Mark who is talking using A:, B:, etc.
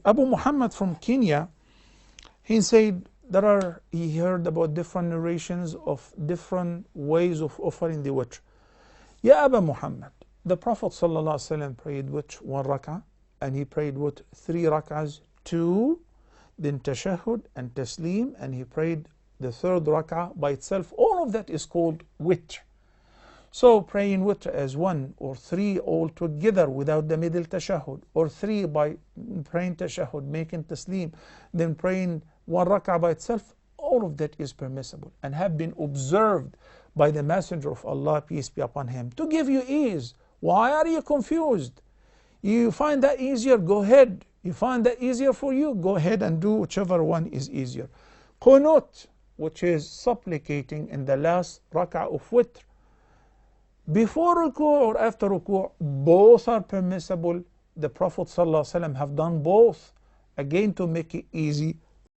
A: Abu Muhammad from Kenya, he said he heard about different narrations of different ways of offering the witr. Ya Abu Muhammad, the Prophet ﷺ prayed witr 1 rak'ah, and he prayed witr 3 rak'ahs, 2, then tashahhud and taslim, and he prayed the 3rd rak'ah by itself. All of that is called witr. So praying witr as 1 or 3 all together without the middle tashahhud, or 3 by praying tashahhud, making taslim, then praying 1 rak'ah by itself, all of that is permissible and have been observed by the Messenger of Allah, peace be upon him, to give you ease. Why are you confused? You find that easier, go ahead. You find that easier for you, go ahead and do whichever one is easier. Qunoot, which is supplicating in the last rak'ah of witr, before ruku' or after ruku', both are permissible. The Prophet ﷺ have done both, again to make it easy